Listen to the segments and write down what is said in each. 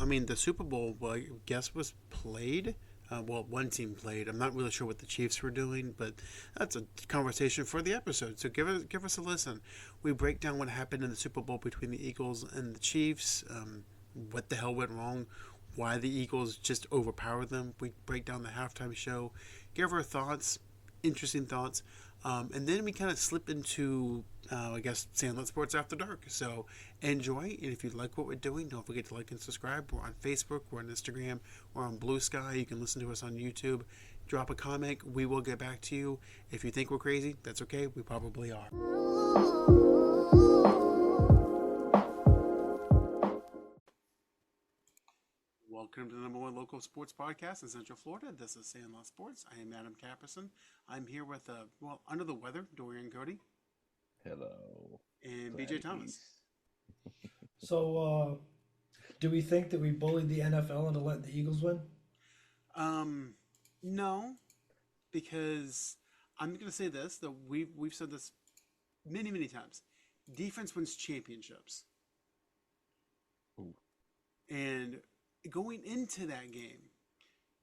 mean, the Super Bowl, well, I guess, was played. Well, one team played. I'm not really sure what the Chiefs were doing, but that's a conversation for the episode. So give us a listen. We break down what happened in the Super Bowl between the Eagles and the Chiefs. What the hell went wrong? Why the Eagles just overpowered them? We break down the halftime show. Give our thoughts, interesting thoughts. And then we kind of slip into, I guess, Sandlot Sports After Dark. So enjoy. And if you like what we're doing, don't forget to like and subscribe. We're on Facebook. We're on Instagram. We're on Blue Sky. You can listen to us on YouTube. Drop a comment. We will get back to you. If you think we're crazy, that's okay. We probably are. Welcome to the number one local sports podcast in Central Florida. This is Sandlot Sports. I am Adam Capperson. I'm here with, under the weather, Dorian Cody. Hello. And BJ Thomas. Ladies. So, do we think that we bullied the NFL into letting the Eagles win? No, because I'm going to say this, that we've said this many, many times. Defense wins championships. Ooh. And going into that game,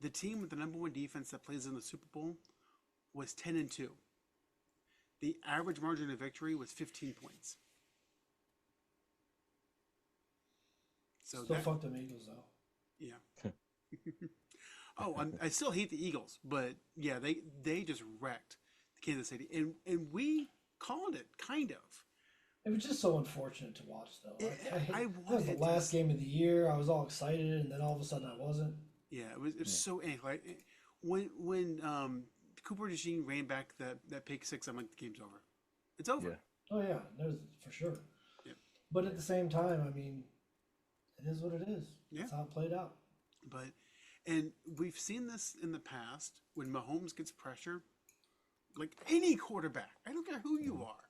the team with the number one defense that plays in the Super Bowl was 10-2. The average margin of victory was 15 points. So Still fuck them Eagles though. Yeah. I still hate the Eagles, but yeah, they just wrecked Kansas City, and we called it kind of. It was just so unfortunate to watch though. I that was the last game of the year. I was all excited, and then all of a sudden I wasn't. Yeah, it was so like when Cooper DeJean ran back that pick six, I'm like, the game's over. It's over. Yeah. Oh yeah, there's for sure. Yep. But at the same time, I mean, it is what it is. Yeah. That's how it played out. And we've seen this in the past when Mahomes gets pressure, like any quarterback, I don't care who you are,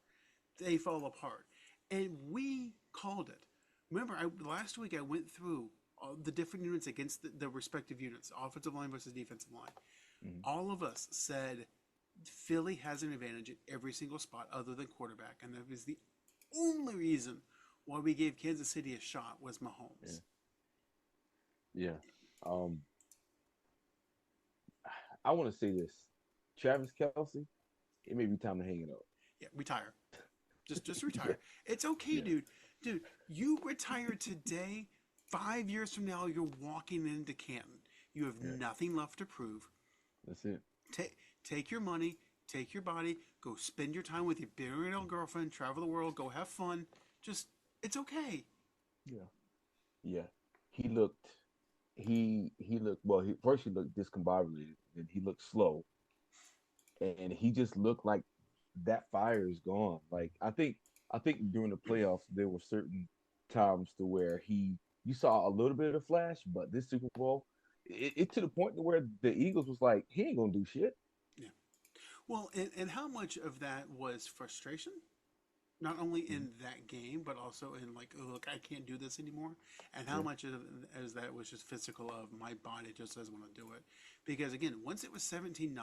they fall apart. And we called it. Remember, last week I went through all the different units against the respective units, offensive line versus defensive line. Mm-hmm. All of us said Philly has an advantage at every single spot other than quarterback. And that was the only reason why we gave Kansas City a shot was Mahomes. Yeah. I want to say this. Travis Kelce, it may be time to hang it up. Yeah, retire. Just retire. It's okay, dude. Dude, you retire today. 5 years from now, you're walking into Canton. You have nothing left to prove. That's it. Take your money, take your body, go spend your time with your billionaire girlfriend, travel the world, go have fun. Just, it's okay. Yeah. Yeah. He looked well, first he looked discombobulated, then he looked slow. And he just looked like that fire is gone. Like I think during the playoffs there were certain times to where you saw a little bit of the flash, but this Super Bowl, it to the point to where the Eagles was like, he ain't gonna do shit. Yeah. Well, and how much of that was frustration? Not only in that game, but also in like, oh, look, I can't do this anymore. And how much as that was just physical of my body just doesn't want to do it. Because again, once it was 17-0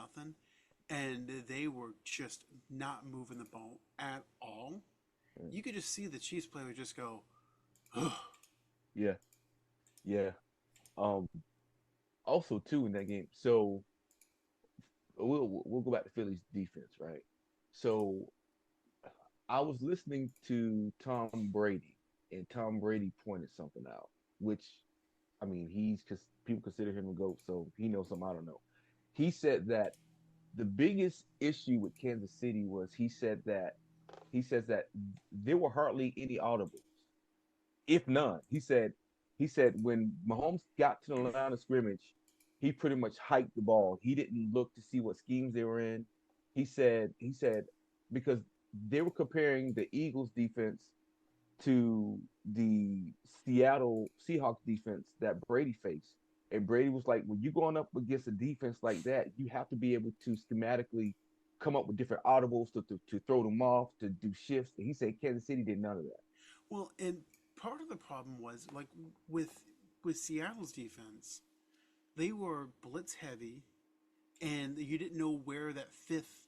and they were just not moving the ball at all, you could just see the Chiefs player just go, ugh. Yeah. Yeah. Also too in that game, so we'll go back to Philly's defense, right? So I was listening to Tom Brady, and Tom Brady pointed something out, which, I mean, because people consider him a GOAT, so he knows something I don't know. He said that the biggest issue with Kansas City was he says that there were hardly any audibles, if none. He said when Mahomes got to the line of scrimmage, he pretty much hiked the ball. He didn't look to see what schemes they were in. He said because they were comparing the Eagles defense to the Seattle Seahawks defense that Brady faced. And Brady was like, when you're going up against a defense like that, you have to be able to schematically come up with different audibles to throw them off, to do shifts. And he said Kansas City did none of that. Well, and part of the problem was like with Seattle's defense, they were blitz heavy, and you didn't know where that fifth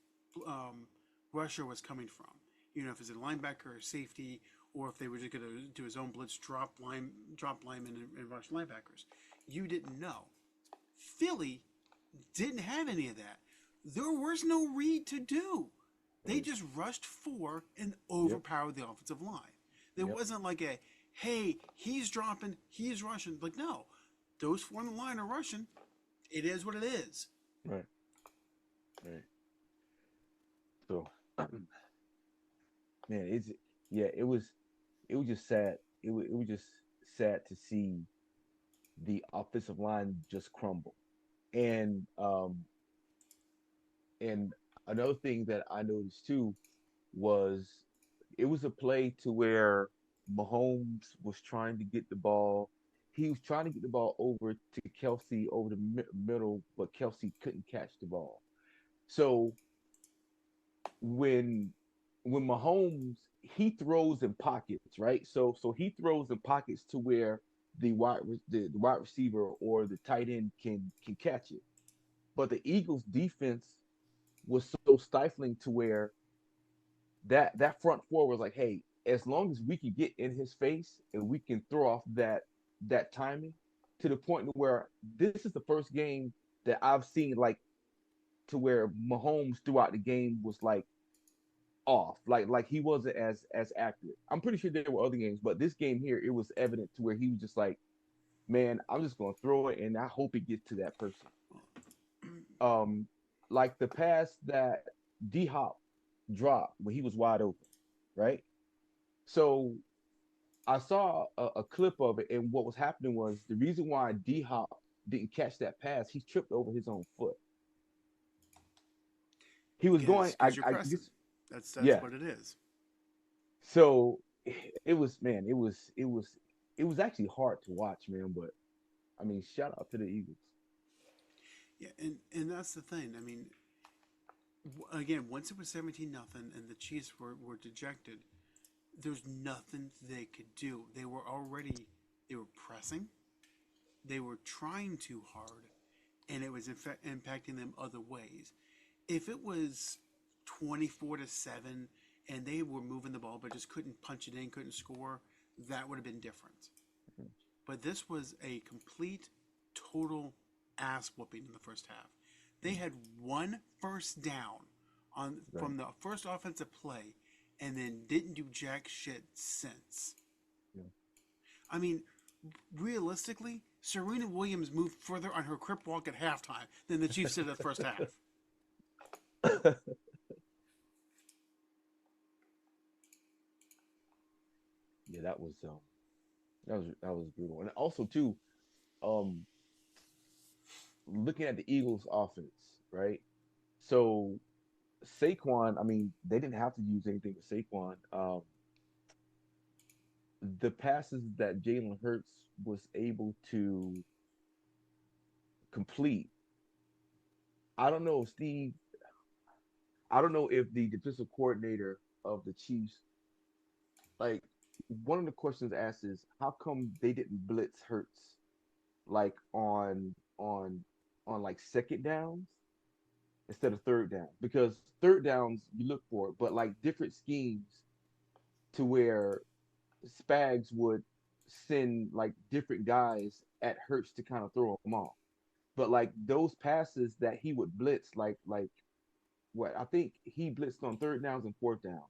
rusher was coming from. You know, if it's a linebacker or safety or if they were just going to do his own blitz, drop linemen, and rush linebackers. You didn't know. Philly didn't have any of that. There was no read to do. They just rushed 4 and overpowered the offensive line. There wasn't like a, hey, he's dropping, he's rushing. Like, no. Those 4 on the line are rushing. It is what it is. Right. So, man, it was just sad. It was just sad to see the offensive line just crumble. And and another thing that I noticed too was it was a play to where Mahomes was trying to get the ball. He was trying to get the ball over to Kelsey over the middle, but Kelsey couldn't catch the ball. So when Mahomes he throws in pockets, right? So he throws in pockets to where the wide receiver or the tight end can catch it. But the Eagles defense was so stifling to where that front four was like, hey, as long as we can get in his face and we can throw off that timing to the point where this is the first game that I've seen like to where Mahomes throughout the game was like off, like he wasn't as accurate. I'm pretty sure there were other games, but this game here it was evident to where he was just like, man, I'm just gonna throw it and I hope it gets to that person. Like the pass that D Hop dropped when he was wide open, right? So I saw a clip of it, and what was happening was the reason why D Hop didn't catch that pass, he tripped over his own foot. He was Again, going, it's because you're I pressing. guess, That's yeah. what it is. So it was, man, it was actually hard to watch, man. But I mean, shout out to the Eagles. Yeah, and that's the thing. I mean, again, once it was 17-0 and the Chiefs were dejected, there's nothing they could do. They were pressing, they were trying too hard, and it was impacting them other ways. If it was 24-7 and they were moving the ball but just couldn't punch it in, couldn't score, that would have been different. But this was a complete, total ass whooping in the first half. They had 1 first down from the first offensive play, and then didn't do jack shit since. Yeah. I mean, realistically, Serena Williams moved further on her crip walk at halftime than the Chiefs did at the first half. Yeah, that was brutal. And also too, um, looking at the Eagles offense, right? So Saquon, I mean, they didn't have to use anything with Saquon. The passes that Jalen Hurts was able to complete, I don't know, Steve. I don't know if the defensive coordinator of the Chiefs, like, one of the questions asked is, how come they didn't blitz Hurts like on like second downs instead of third down? Because third downs you look for it, but like different schemes to where Spags would send like different guys at Hurts to kind of throw him off. But like those passes that he would blitz, like what I think he blitzed on third downs and fourth downs.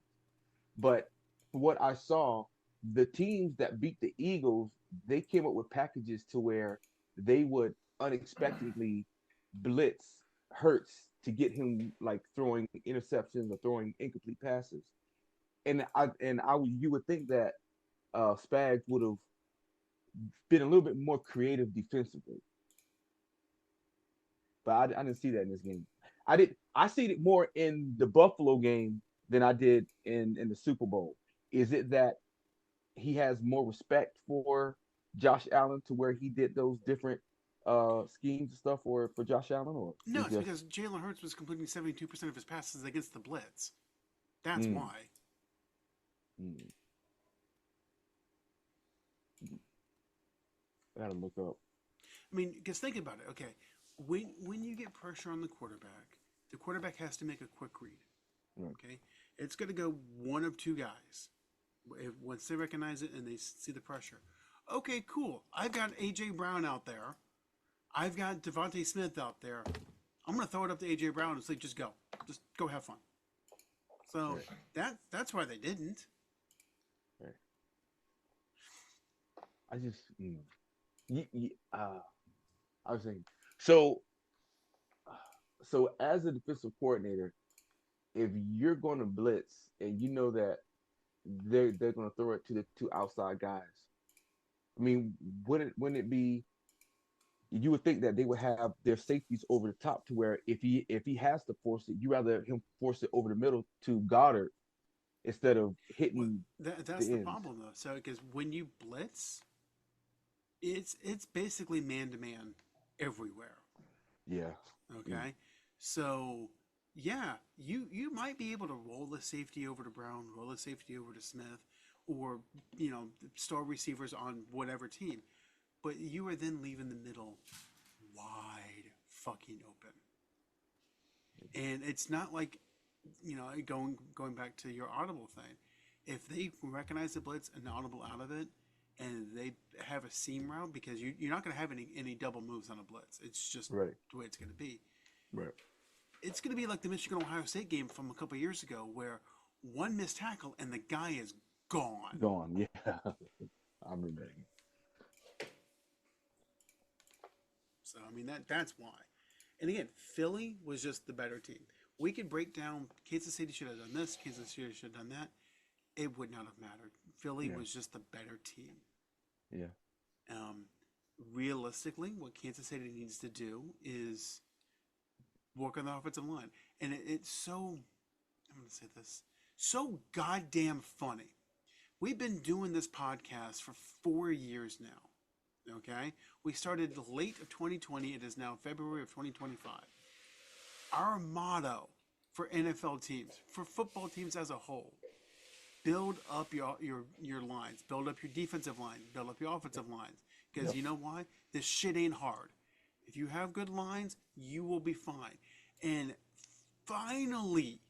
But what I saw, the teams that beat the Eagles, they came up with packages to where they would unexpectedly blitz Hurts to get him like throwing interceptions or throwing incomplete passes. You would think that Spags would have been a little bit more creative defensively, but I didn't see that in this game. I see it more in the Buffalo game than I did in the Super Bowl. Is it that he has more respect for Josh Allen to where he did those different schemes and stuff for Josh Allen, or No, is it's just because Jalen Hurts was completing 72% of his passes against the blitz. That's mm, why. mm, I gotta look up. I mean, because think about it. Okay, when you get pressure on the quarterback has to make a quick read. Right. Okay, it's going to go one of two guys. Once they recognize it and they see the pressure, okay, cool. I've got AJ Brown out there. I've got Devontae Smith out there. I'm gonna throw it up to AJ Brown and say, just go have fun. So Right. that's why they didn't. Right. I just, y- y- uh, I was saying, so, so as a defensive coordinator, if you're going to blitz and you know that they're going to throw it to the two outside guys, I mean, wouldn't it be? You would think that they would have their safeties over the top to where if he has to force it, you rather him force it over the middle to Goddard instead of Well, hitting that's the the ends. problem though. So because when you blitz, it's basically man to man everywhere. Yeah. Mm. Okay, so yeah, you might be able to roll the safety over to Brown, roll the safety over to Smith, or star receivers on whatever team, but you are then leaving the middle wide fucking open. And it's not like, going back to your audible thing. If they recognize the blitz and audible out of it, and they have a seam route, because you're not going to have any double moves on a blitz. It's just Right. the way it's going to be. Right. It's going to be like the Michigan Ohio State game from a couple years ago, where one missed tackle and the guy is gone. Gone. Yeah. I remember that. So I mean that's why. And again, Philly was just the better team. We could break down Kansas City should have done this, Kansas City should have done that. It would not have mattered. Philly Yeah. was just the better team. Yeah. Um, Realistically, what Kansas City needs to do is work on the offensive line. And it's so, I'm going to say this, so goddamn funny. We've been doing this podcast for 4 years now. Okay? We started late of 2020. It is now February of 2025. Our motto for NFL teams, for football teams as a whole, build up your lines, build up your defensive line, build up your offensive lines. Because Yep. you know why? This shit ain't hard. If you have good lines, you will be fine. And finally,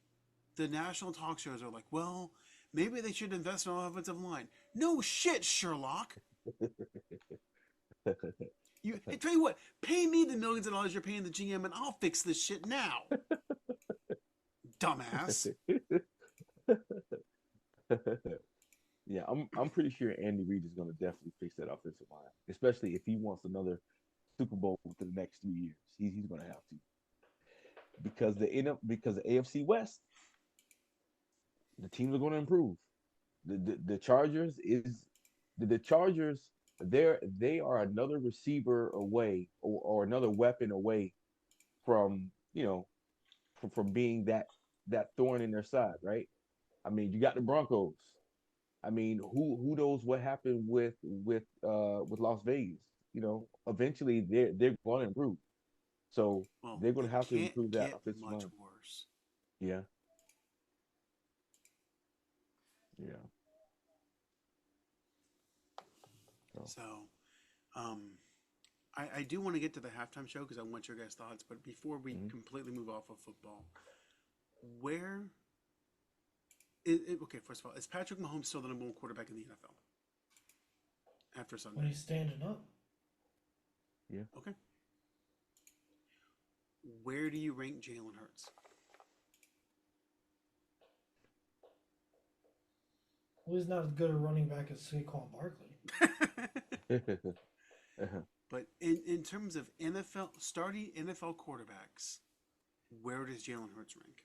the national talk shows are like, well, maybe they should invest in an offensive line. No shit, Sherlock. I tell you what, pay me the millions of dollars you're paying the GM, and I'll fix this shit now, dumbass. Yeah, I'm pretty sure Andy Reid is going to definitely fix that offensive line, especially if he wants another Super Bowl within the next 3 years. He's going to have to because the AFC West, the teams are going to improve. The Chargers is the Chargers. They are another receiver away or another weapon away from from being that thorn in their side, right? I mean, you got the Broncos. I mean, who knows what happened with Las Vegas? Eventually they're going to improve. So Well, they're going it to have to can't improve that get offensive much line. worse. Yeah, yeah. So So, um, I do want to get to the halftime show because I want your guys' thoughts. But before we mhm. completely move off of football, where okay, first of all, is Patrick Mahomes still the number one quarterback in the NFL after When Sunday? he's standing up, Yeah. Okay. Where do you rank Jalen Hurts? well, he's not as good a running back as Saquon Barkley. But in terms of NFL starting NFL quarterbacks, where does Jalen Hurts rank?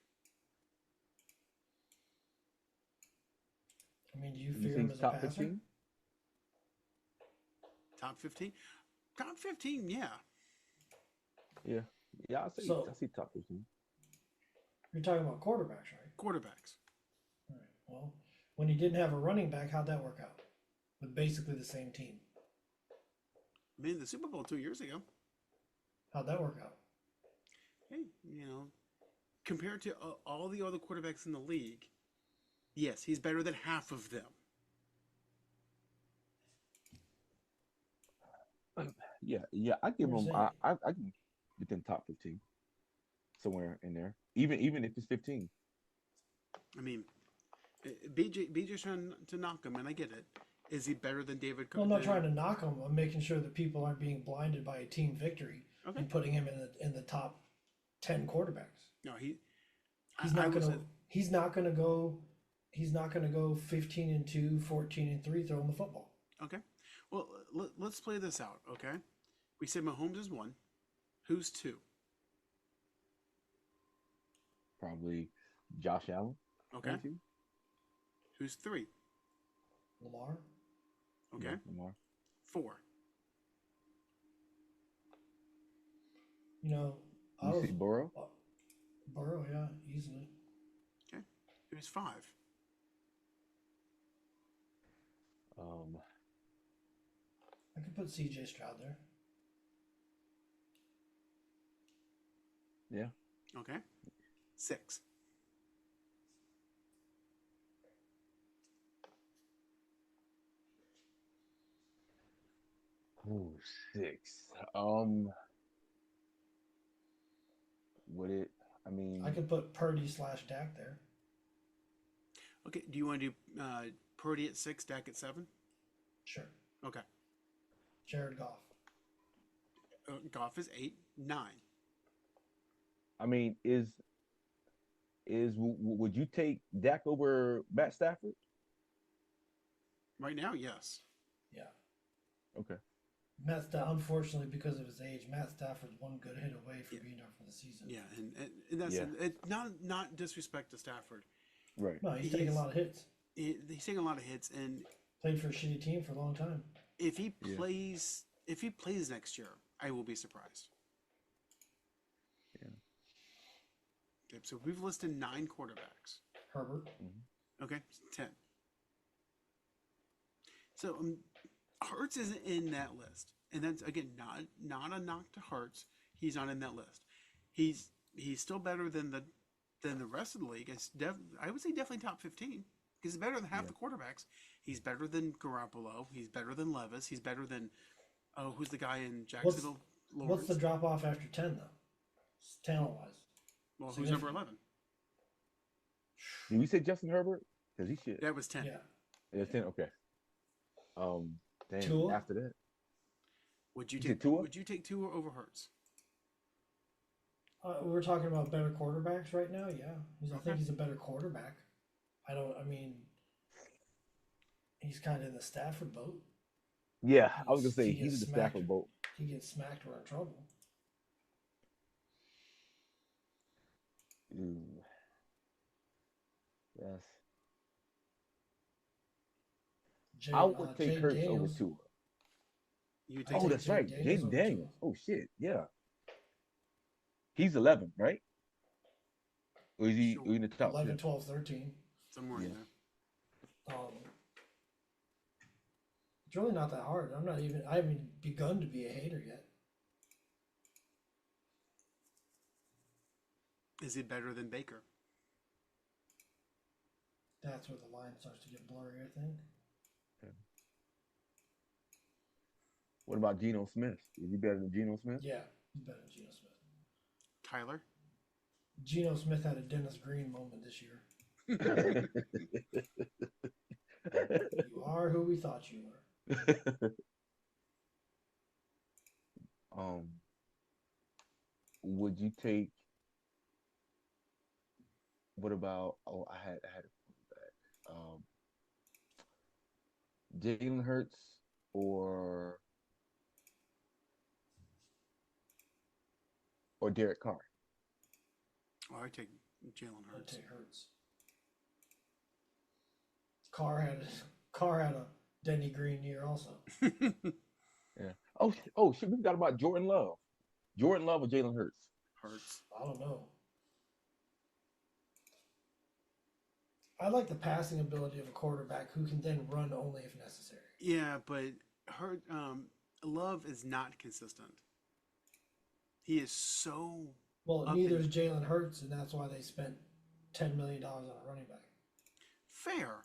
I mean, do you You fear him think as a top passer? 15? Top 15? Top 15, yeah. Yeah, yeah. I So see top 15. you're talking about quarterbacks, right? Quarterbacks. All right. Well, when he didn't have a running back, how'd that work out? With basically the same team, I mean, the Super Bowl 2 years ago. how'd that work out? Hey, compared to all the other quarterbacks in the league, yes, he's better than half of them. Yeah, yeah. I give I'm him. saying. I can within top 15 somewhere in there. Even if it's 15. I mean, BJ's trying to knock him, and I get it. Is he better than David? Well, I'm not trying to knock him. I'm making sure that people aren't being blinded by a team victory Okay. and putting him in the top 10 quarterbacks. No, He's not going to. He's not going to go. He's not going to go 15-2, 14-3 throwing the football. Okay. Well, let's play this out. Okay. We said Mahomes is 1. Who's 2? Probably Josh Allen. Okay. Maybe. Who's 3? Lamar. Okay. Yeah, Lamar. 4. You know, You see Burrow? Burrow, yeah, easily. Okay. Who's 5? I could put C.J. Stroud there. Yeah. Okay. 6. Oh, 6. Would it? I mean, I could put Purdy/Dak there. Okay. Do you want to do Purdy at 6, Dak at 7? Sure. Okay. Jared Goff. Goff is 8, 9. I mean, would you take Dak over Matt Stafford? Right now, yes. Yeah. Okay. Unfortunately, because of his age, Matt Stafford's one good hit away from being there for the season. Yeah, and that's it. Not disrespect to Stafford. Right. No, he's taking a lot of hits. He's taking a lot of hits, and Played for a shitty team for a long time. if he plays next year, I will be surprised. Yeah. Okay, so we've listed 9 quarterbacks. Herbert. Okay, 10. So Hurts isn't in that list, and that's again not a knock to Hurts. He's not in that list. He's still better than the rest of the league. I would say definitely top 15 because he's better than half the quarterbacks. He's better than Garoppolo. He's better than Levis. He's better than who's the guy in Jacksonville? What's the drop off after 10 though? Talent wise. Well, who's number 11? Did we say Justin Herbert? Because he should. That was 10. Yeah. Yeah, 10. Okay. Then Tua? after that, Would you Is it take Tua? Would you take Tua over Hurts? We're talking about better quarterbacks right now. Yeah, I think he's a better quarterback. I mean, he's kind of in the Stafford boat. yeah, I was gonna say He he's in gets the Stafford boat. He gets smacked, we're in trouble. Ooh. Yes. I would take Jay Hurts Daniels. over Tua. You take Oh, that's Jay right, Daniels Jaden over Daniels. Tua. Oh shit, yeah. He's 11, right? Or is he Sure. in the top 11, 10? 12, 13. somewhere in there. It's really not that hard. I haven't begun to be a hater yet. Is he better than Baker? That's where the line starts to get blurry, I think. What about Geno Smith? Is he better than Geno Smith? Yeah, he's better than Geno Smith. Tyler? Geno Smith had a Dennis Green moment this year. You are who we thought you were. Would you take? What about? Oh, I had a Jalen Hurts or Derek Carr? Oh, I take Jalen I'd Hurts. take Hurts. Carr had a Denny Green year also. Yeah. Oh shit! We forgot about Jordan Love. Jordan Love or Jalen Hurts? Hurts. I don't know. I like the passing ability of a quarterback who can then run only if necessary. Yeah, but Love is not consistent. He is so. Well, up neither in- is Jalen Hurts, and that's why they spent $10 million on a running back. fair,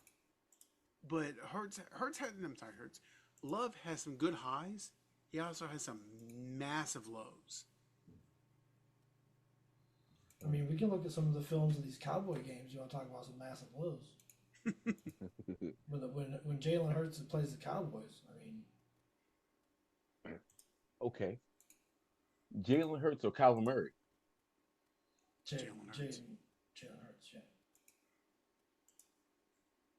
but Hurts. Love has some good highs. He also has some massive lows. I mean, we can look at some of the films of these Cowboy games. You want to talk about some massive lows? When Jalen Hurts plays the Cowboys, I mean, Okay. Jalen Hurts or Kyler Murray? Jalen Hurts. Jalen Hurts, yeah.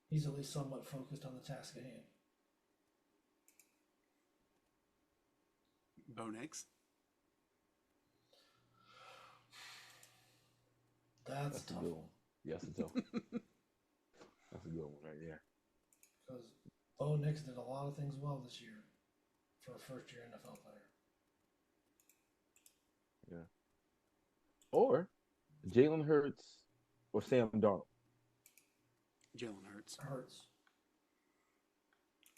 He's at least somewhat focused on the task at hand. Bo Nix. That's a tough. good one. Yes, it's tough. That's a good one right there. Because Bo Nix did a lot of things well this year for a first-year NFL player. Yeah. Or Jalen Hurts or Sam Darnold. Jalen Hurts. Hurts.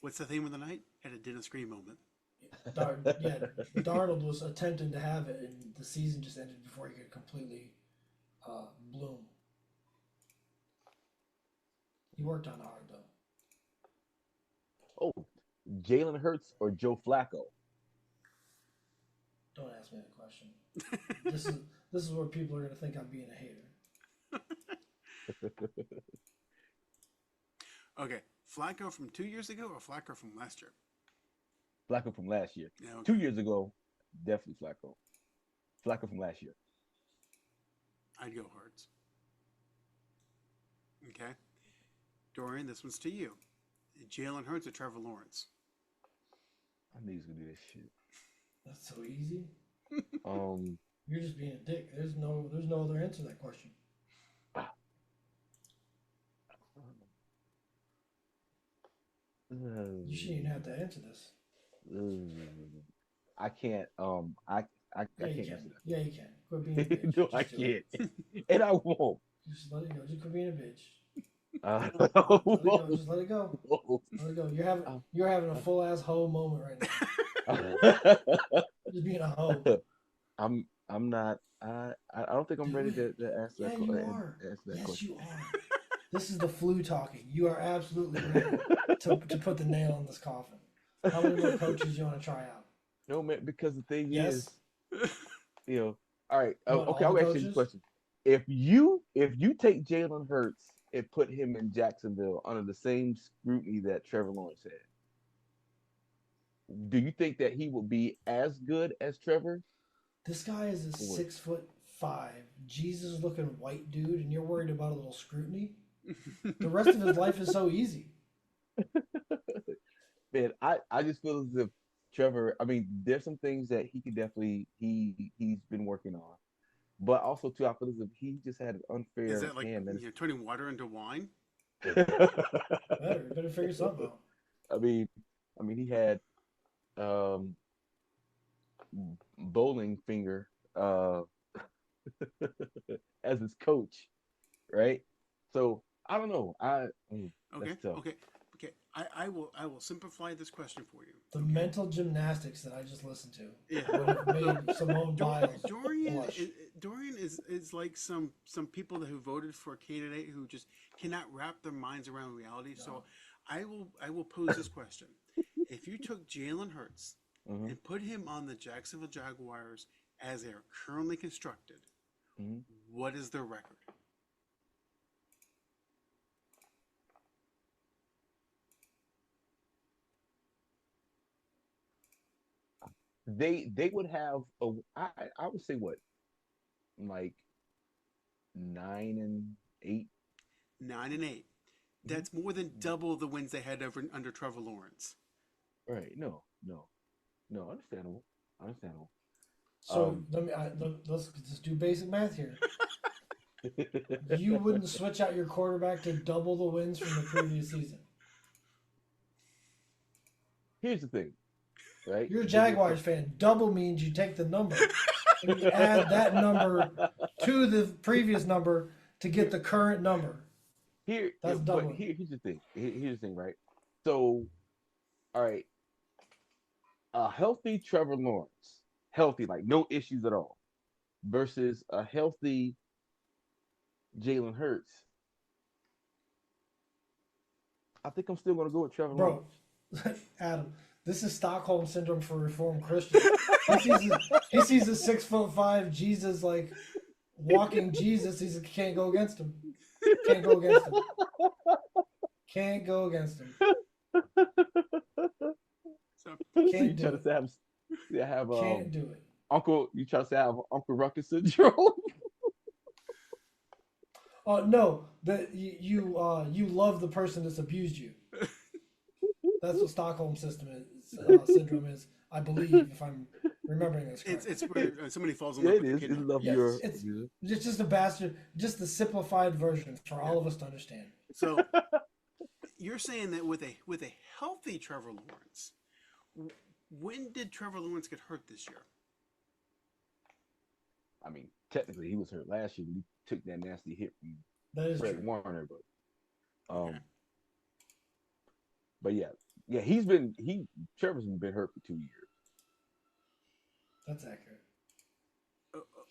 What's the theme of the night? At a Dennis Green moment. Darnold was attempting to have it, and the season just ended before he could completely bloom. He worked on hard, though. Oh, Jalen Hurts or Joe Flacco? Don't ask me that question. This is where people are going to think I'm being a hater. Okay, Flacco from 2 years ago or Flacco from last year? Flacco from last year. Yeah, okay. 2 years ago, definitely Flacco. Flacco from last year. I'd go Hurts. Okay. Dorian, this one's to you. Jalen Hurts or Trevor Lawrence? I knew he was gonna do this shit. That's so easy. Um, You're just being a dick. There's no other answer to that question. You shouldn't even have to answer this. I can't. I can't answer that. Yeah, you can. Quit being a bitch. No, I can't, and I won't. Just let it go. Just quit being a bitch. Let it go. Just let it go. Let it go. You're having a full ass hoe moment right now. Just being a hoe. I'm not. I don't think I'm ready to answer that. You are. Yes, question. you are. This is the flu talking. You are absolutely ready to put the nail in this coffin. How many more coaches do you want to try out? No, man. Because the thing is, Yeah. All right. Okay, I'll ask you this question. If you take Jalen Hurts and put him in Jacksonville under the same scrutiny that Trevor Lawrence had, do you think that he will be as good as Trevor? This guy is a 6'5", Jesus-looking white dude, and you're worried about a little scrutiny? The rest of his life is so easy. Man, I just feel as if Trevor. I mean, there's some things that he could definitely he's been working on, but also too, I feel as if he just had an unfair Is that like hand. you're turning water into wine? Better figure something out. I mean, he had bowling finger as his coach, right? So I don't know. Okay. I will simplify this question for you. The mental gymnastics that I just listened to would have made Simone Biles Dorian is like some people who voted for a candidate who just cannot wrap their minds around reality. No. So I will pose this question: if you took Jalen Hurts and put him on the Jacksonville Jaguars as they are currently constructed, what is their record? They would have I would say what, like 9-8. 9-8. That's more than double the wins they had under Trevor Lawrence. Right. No. Understandable. So let's just do basic math here. You wouldn't switch out your quarterback to double the wins from the previous season. Here's the thing, right? You're a Jaguars fan. Double means you take the number and you add that number to the previous number to get the current number. That's double. But here's the thing. Here's the thing, right? So, all right, a healthy Trevor Lawrence, healthy, like no issues at all, versus a healthy Jalen Hurts. I think I'm still going to go with Trevor Lawrence. Adam, this is Stockholm syndrome for Reformed Christians. He sees a 6'5" Jesus, like walking Jesus. He can't go against him. Can't go against him. So So Can't you do try to it. say have Can't do it. Uncle? You try to say I have Uncle Ruckus syndrome? Oh no, that you love the person that's abused you. That's what Stockholm system is, syndrome is. I believe, if I'm remembering this correctly. it's where somebody falls in Yeah, love it with your is. kid. It's love Yeah, your it's abuser. it's just a bastard, just the simplified version for Yeah. all of us to understand. So you're saying that with a healthy Trevor Lawrence, when did Trevor Lawrence get hurt this year? I mean, technically, he was hurt last year when he took that nasty hit from That is Fred true. Warner, Okay. um, but yeah, yeah, Trevor's been hurt for 2 years. That's accurate.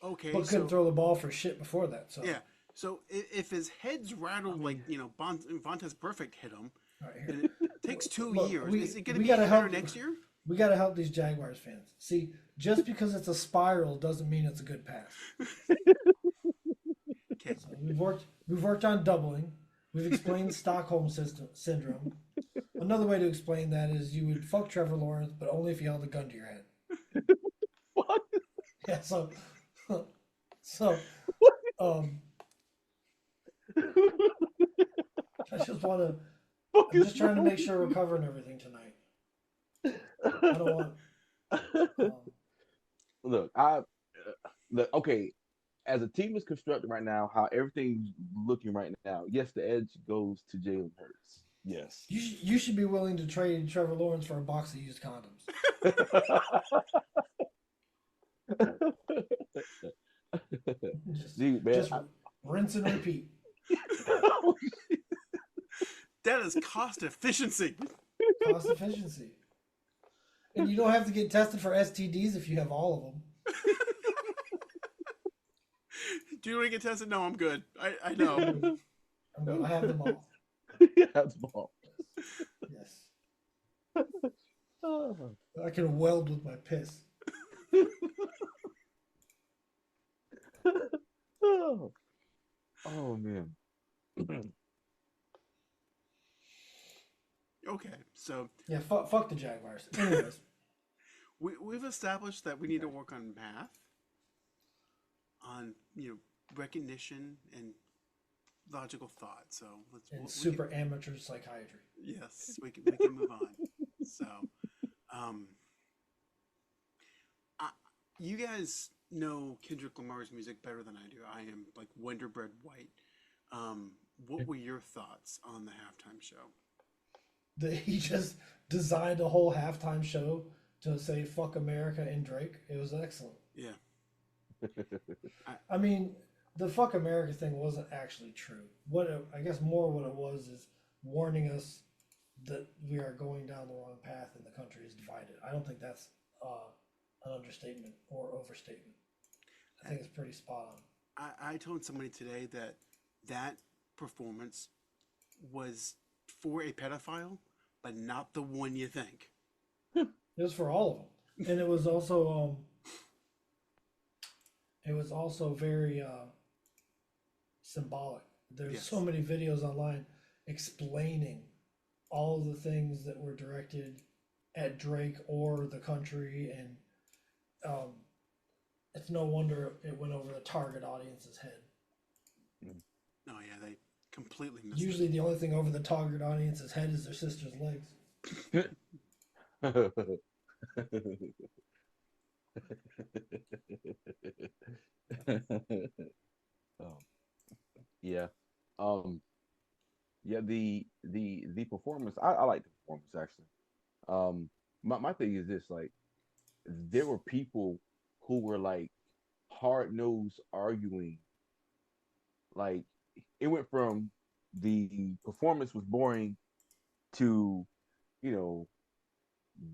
Okay, But couldn't so throw the ball for shit before that. So yeah, so if his head's rattled like Vontaze Perfect hit him, all right, and here. it takes 2 Look, years, we is it going to we be gotta any better help. next year? We gotta help these Jaguars fans. See, just because it's a spiral doesn't mean it's a good pass. Okay, So we've worked on doubling. We've explained Stockholm syndrome. Another way to explain that is you would fuck Trevor Lawrence, but only if you held a gun to your head. What? Yeah. So um, I just want to. Fuck I'm is just trying to wrong make sure we're covering everything tonight. I don't want. with you? Um, Look, look. Okay, as a team is constructed right now, how everything's looking right now, yes, the edge goes to Jalen Hurts. Yes. you should be willing to trade Trevor Lawrence for a box of used condoms. Just Dude, man, just rinse and repeat. that is cost efficiency. Cost efficiency. And you don't have to get tested for STDs if you have all of them. Do you want to get tested? No, I'm good. I know. I have them all. Yeah, that's ball. Yes. Oh. I can weld with my piss. Oh. Oh man. Okay, so Yeah, fuck the Jaguars. Anyways, we've established that we need to work on math, on recognition and logical thought. So and super amateur psychiatry. yes, we can move on. So, you guys know Kendrick Lamar's music better than I do. I am like Wonder Bread White. What were your thoughts on the halftime show? He just designed a whole halftime show to say "fuck America" and Drake. It was excellent. Yeah. I mean, the "fuck America" thing wasn't actually true. I guess more what it was is warning us that we are going down the wrong path and the country is divided. I don't think that's an understatement or overstatement. I think it's pretty spot on. I told somebody today that performance was for a pedophile, but not the one you think. It was for all of them, and it was also very symbolic. There's so many videos online explaining all of the things that were directed at Drake or the country, and it's no wonder it went over the target audience's head. Oh yeah, they completely missed Usually the only thing over the target audience's head is their sister's legs. um, yeah. Um, yeah, the performance, I like the performance actually. My thing is this, like, there were people who were like hard nosed arguing. Like, it went from the performance was boring to, you know,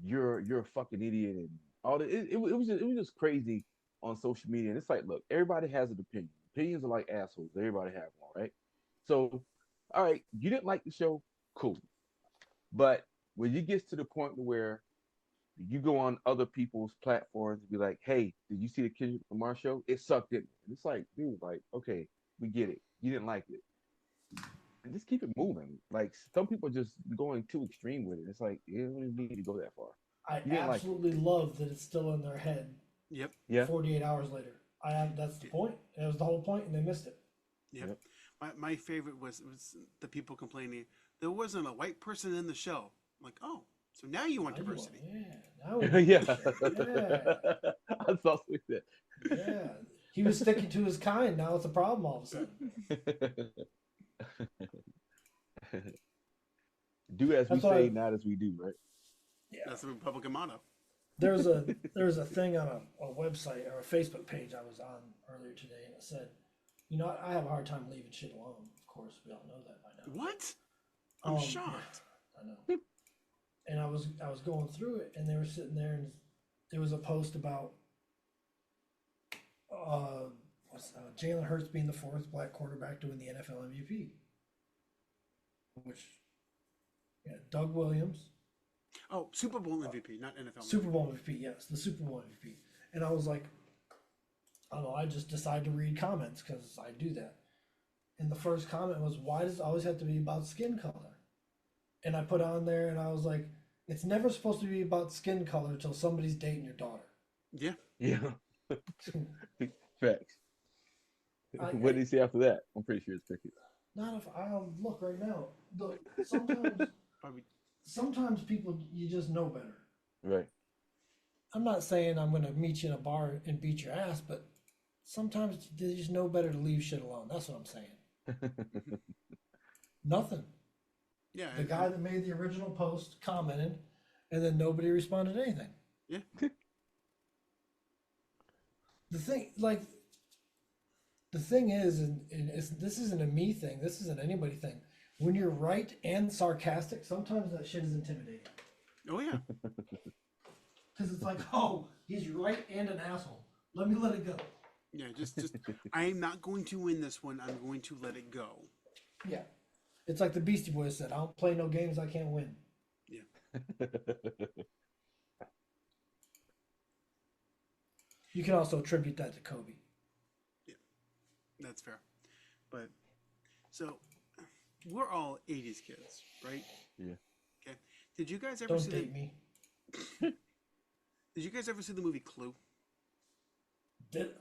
you're a fucking idiot and all that. It was just crazy on social media. And it's like, look, everybody has an opinion. Opinions are like assholes. Everybody have one, right? So, all right, you didn't like the show, cool. But when you get to the point where you go on other people's platforms and be like, hey, did you see the Kendrick Lamar show? It sucked, didn't it? And it's like, dude, like, okay, we get it. You didn't like it. just keep it moving. Like some people are just going too extreme with it. It's like you don't even need to go that far. I You didn't like it. absolutely love that it's still in their head Yep. Yeah. 48 hours later. That's the point. That was the whole point, and they missed it. Yep. Yep. My favorite was the people complaining there wasn't a white person in the show. Like, oh, so now you want Now you want- diversity. yeah, now we want Yeah. diversity. I saw that. Yeah. He was sticking to his kind. Now it's a problem all of a sudden. Do as we That's why say, not as we do, right? Yeah. That's the Republican motto. There's a thing on a website or a Facebook page I was on earlier today, and it said, I have a hard time leaving shit alone. Of course, we all know that by now. What? I'm shocked. I know. And I was going through it, and they were sitting there, and there was a post about Jalen Hurts being the fourth black quarterback to win the NFL MVP. Which, yeah, Doug Williams, Oh, Super Bowl MVP, not NFL. Super Bowl MVP, yes, the Super Bowl MVP. And I was like, I don't know, I just decided to read comments because I do that. And the first comment was, why does it always have to be about skin color? And I put on there and I was like, it's never supposed to be about skin color until somebody's dating your daughter. Yeah. Yeah. Facts. What did he say after that? I'm pretty sure it's cricket. Not if I'll look right now. Look, sometimes Probably. sometimes people you just know better. Right. I'm not saying I'm gonna meet you in a bar and beat your ass, but sometimes they just know better to leave shit alone. That's what I'm saying. Nothing. Yeah. The guy that made the original post commented, and then nobody responded to anything. Yeah. The thing is, and this isn't a me thing. This isn't anybody thing. When you're right and sarcastic, sometimes that shit is intimidating. Oh yeah. Because it's like, oh, he's right and an asshole. Let me let it go. Yeah. Just. I am not going to win this one. I'm going to let it go. Yeah. It's like the Beastie Boys said, I don't play no games I can't win. Yeah. You can also attribute that to Kobe. That's fair. But so we're all 80s kids, right? Yeah. Okay. Did you guys ever Don't see date me. Did you guys ever see the movie Clue? Did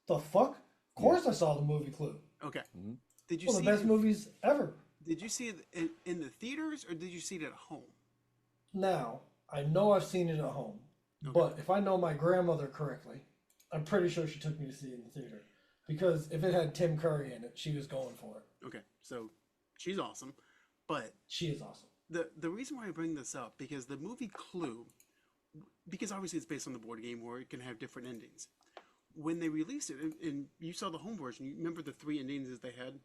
the fuck? Of course I saw the movie Clue. Okay. Mhm. Did you One of see the best movies ever. Did you see it in the theaters or did you see it at home? Now, I know I've seen it at home, Okay. but if I know my grandmother correctly, I'm pretty sure she took me to see it in the theater. Because if it had Tim Curry in it, she was going for it. Okay. So she's awesome. But She is awesome. the reason why I bring this up because the movie Clue, because obviously it's based on the board game where it can have different endings. When they released it, and you saw the home version, you remember the 3 endings that they had?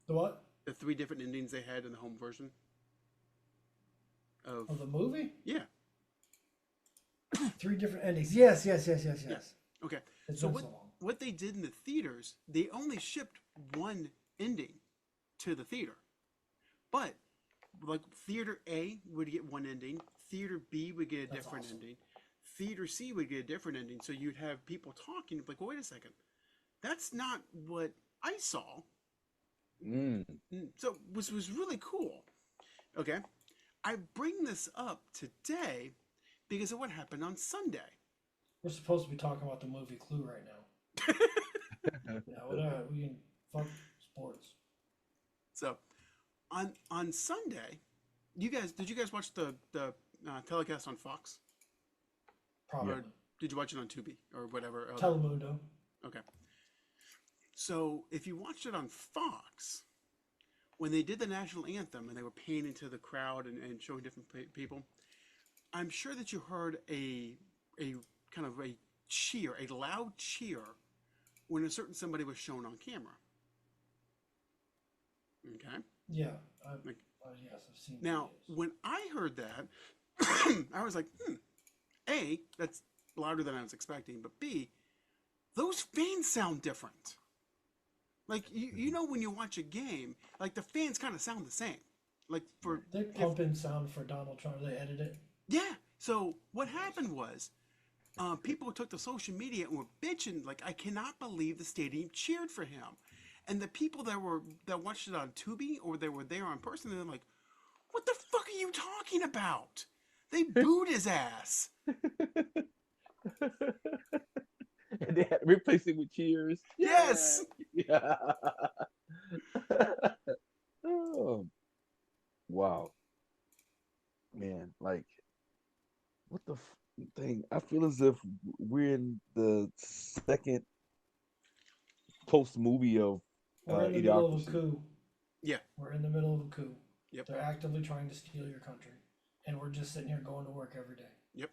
The what? The 3 different endings they had in the home version? Of the movie? Yeah. 3 different endings. Yes. Okay. It's So been what, so long. what they did in the theaters, they only shipped one ending to the theater. But like theater A would get one ending, theater B would get a That's different awesome. ending, theater C would get a different ending. So you'd have people talking like, well, wait a second, that's not what I saw. Mm. So which was really cool. Okay, I bring this up today because of what happened on Sunday. We're supposed to be talking about the movie Clue right now. Yeah, whatever. We can fuck sports. So on Sunday, did you guys watch the telecast on Fox? Probably. Or did you watch it on Tubi or whatever? Telemundo. Okay. So if you watched it on Fox, when they did the national anthem and they were paying into the crowd and showing different people, I'm sure that you heard a kind of a cheer, a loud cheer, when a certain somebody was shown on camera. Okay. Yeah. Like- Yes, I've seen Now, videos. when I heard that, I was like, A, that's louder than I was expecting, but B, those fans sound different. Like, you know when you watch a game, like the fans kind of sound the same. Like for They pump in sound for Donald Trump. They edit it. yeah. So what happened was, people took to social media and were bitching like, I cannot believe the stadium cheered for him. And the people that watched it on Tubi or they were there in person, they're like, "What the fuck are you talking about?" They booed his ass. And they had to replace it with cheers. Yeah. Yes. Yeah. Oh, wow, man. Like, what the thing? I feel as if we're in the second post movie of We're in the middle of a Idiocracy. coup. Yeah. We're in the middle of a coup. Yep. They're actively trying to steal your country, and we're just sitting here going to work every day. Yep.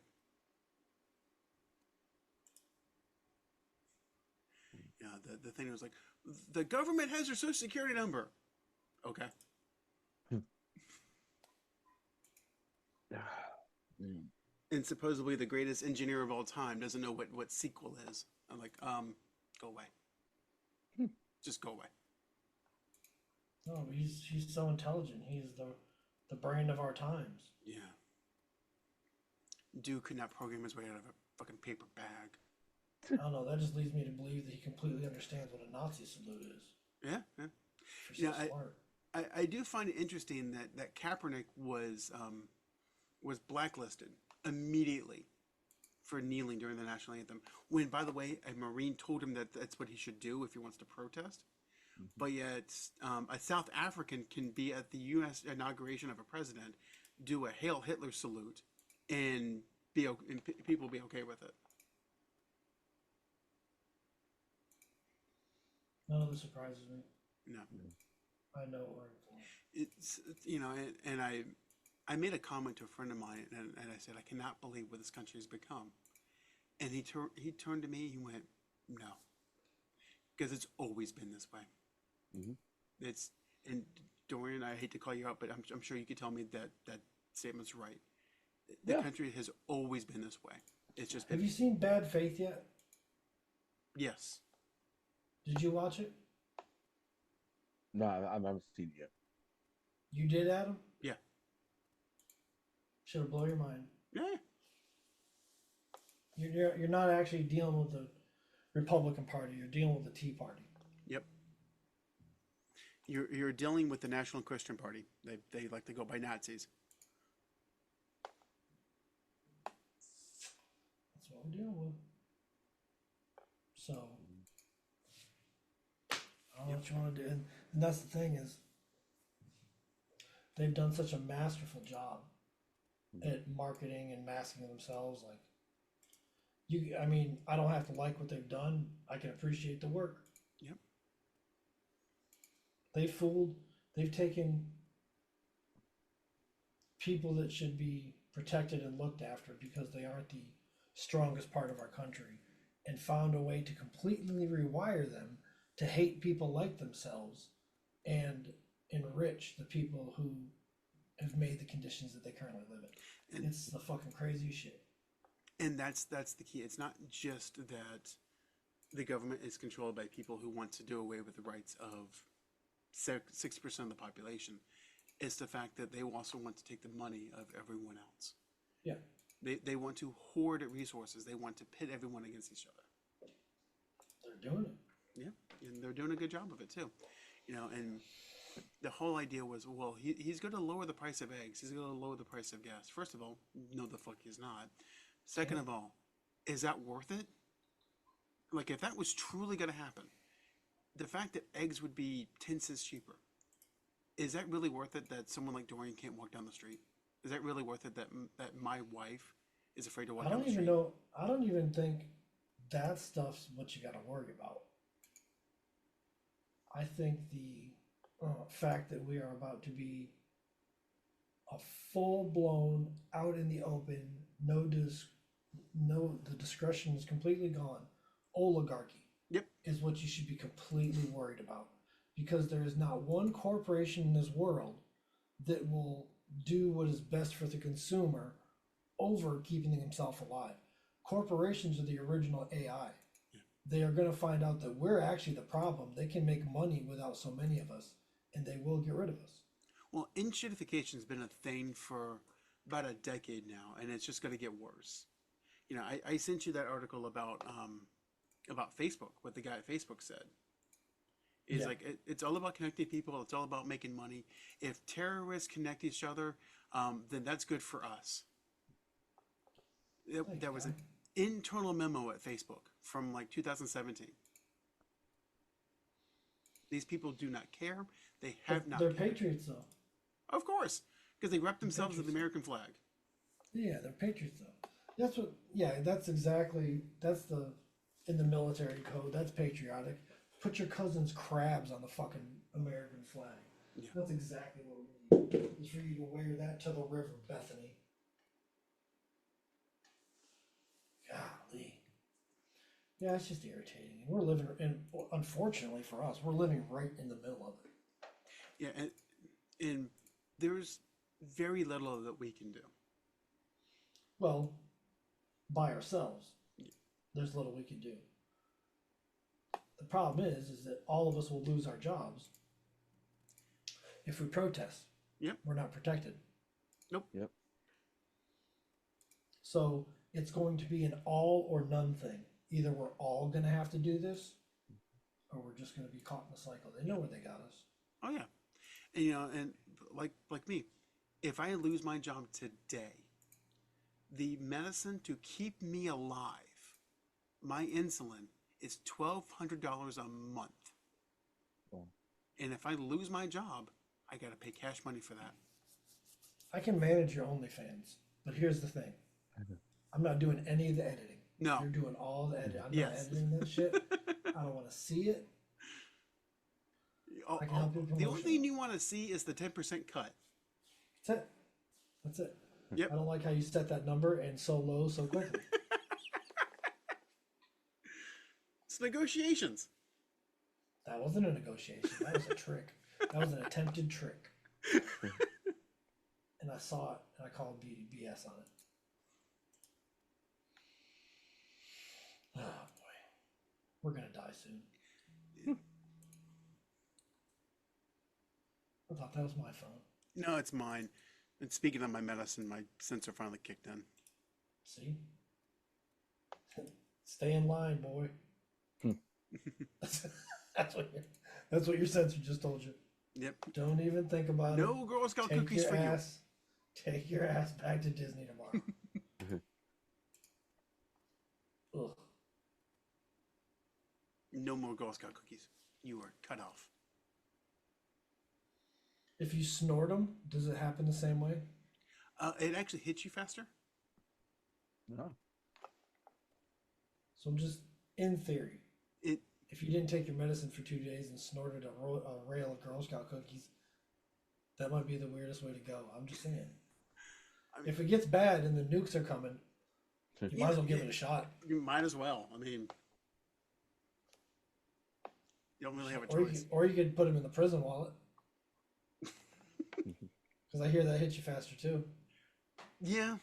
Yeah. The thing was like, the government has your social security number. Okay. Mm. And supposedly the greatest engineer of all time doesn't know what SQL is. I'm like, go away. Just go away. No, he's so intelligent. He's the brain of our times. Yeah. Dude could not program his way out of a fucking paper bag. I don't know. That just leads me to believe that he completely understands what a Nazi salute is. Yeah. Yeah. If you're so smart. I do find it interesting that Kaepernick was blacklisted immediately for kneeling during the national anthem. When, by the way, a Marine told him that that's what he should do if he wants to protest. Mhm. But yet, a South African can be at the U.S. inauguration of a president, do a Hail Hitler salute, and people be okay with it. None of this surprises me. No, I know what we're in for. it's and I made a comment to a friend of mine, and I said I cannot believe what this country has become. And he turned to me. He went, "No, because it's always been this way." Mm-hmm. It's and Dorian, I hate to call you out, but I'm sure you could tell me that statement's right. The Yeah. country has always been this way. It's just been Have you seen Bad Faith yet? yes. Did you watch it? No, I haven't seen it yet. You did, Adam? Yeah. Should have blown your mind. Yeah. You're not actually dealing with the Republican Party. You're dealing with the Tea Party. Yep. You're dealing with the National Christian Party. They like to go by Nazis. That's what we're dealing with. So I don't know what you want to do, and that's the thing is they've done such a masterful job at marketing and masking themselves. Like I mean, I don't have to like what they've done. I can appreciate the work. Yep. They've taken people that should be protected and looked after because they aren't the strongest part of our country and found a way to completely rewire them to hate people like themselves and enrich the people who have made the conditions that they currently live in. And It's the fucking craziest shit. and that's the key. It's not just that the government is controlled by people who want to do away with the rights of 60% of the population. It's the fact that they also want to take the money of everyone else. Yeah. They want to hoard resources. They want to pit everyone against each other. They're doing it. Yeah, and they're doing a good job of it too. And the whole idea was, well, he's going to lower the price of eggs. He's going to lower the price of gas. First of all, no, the fuck he's not. Second of all, is that worth it? Like, if that was truly going to happen, the fact that eggs would be 10 cents cheaper, is that really worth it that someone like Dorian can't walk down the street? Is that really worth it that my wife is afraid to walk down the street? I don't even think that stuff's what you got to worry about. I think the fact that we are about to be a full-blown, out in the open, the discretion is completely gone, oligarchy. Yep. Is what you should be completely worried about, because there is not one corporation in this world that will do what is best for the consumer over keeping himself alive. Corporations are the original AI. Yeah. They are going to find out that we're actually the problem. They can make money without so many of us, and they will get rid of us. Well, inshittification has been a thing for about a decade now, and it's just going to get worse. I sent you that article about Facebook, what the guy at Facebook said. It's Yeah. like it's all about connecting people. It's all about making money. If terrorists connect each other, then that's good for us. There was an internal memo at Facebook from like 2017. These people do not care. They have not They're cared. patriots, though. Of course, because they wrap themselves in the American flag. Yeah, they're patriots, though. That's what. Yeah, that's exactly. That's the in the military code. That's patriotic. Put your cousin's crabs on the fucking American flag. Yeah. That's exactly what we need. Is for you to wear that to the river, Bethany. Golly. Yeah, it's just irritating. We're living, and unfortunately for us, we're living right in the middle of it. Yeah, and there's very little that we can do. Well, by ourselves, there's little we can do. The problem is that all of us will lose our jobs if we protest. Yep. We're not protected. Nope. Yep. So it's going to be an all or none thing. Either we're all going to have to do this, or we're just going to be caught in the cycle. They know where they got us. Oh yeah, and and like me, if I lose my job today, the medicine to keep me alive, my insulin, is $1,200 a month. Oh. And if I lose my job, I got to pay cash money for that. I can manage your OnlyFans, but here's the thing. I'm not doing any of the editing. No. You're doing all the editing. I'm Yes. not editing that shit. I don't want to see it. I can help you with The only promotion. thing you want to see is the 10% cut. That's it. That's it. Yep. I don't like how you set that number and so low so quickly. It's negotiations. That wasn't a negotiation. That was a trick. That was an attempted trick. And I saw it and I called BS on it. Oh boy. We're going to die soon. I thought that was my phone. No, it's mine. And speaking of my medicine, my sensor finally kicked in. See? Stay in line, boy. That's what your sensor just told you. Yep. Don't even think about it. No Girl Scout cookies for you. Take your ass back to Disney tomorrow. Ugh. No more Girl Scout cookies. You are cut off. If you snort them, does it happen the same way? It actually hits you faster. No. So I'm just, in theory, It if you didn't take your medicine for 2 days and snorted a rail of Girl Scout cookies, that might be the weirdest way to go. I'm just saying. If it gets bad and the nukes are coming, you might as well give it a shot. You might as well. I mean, you don't really have a Or choice. you could put them in the prison wallet. Because I hear that hits you faster too. Yeah.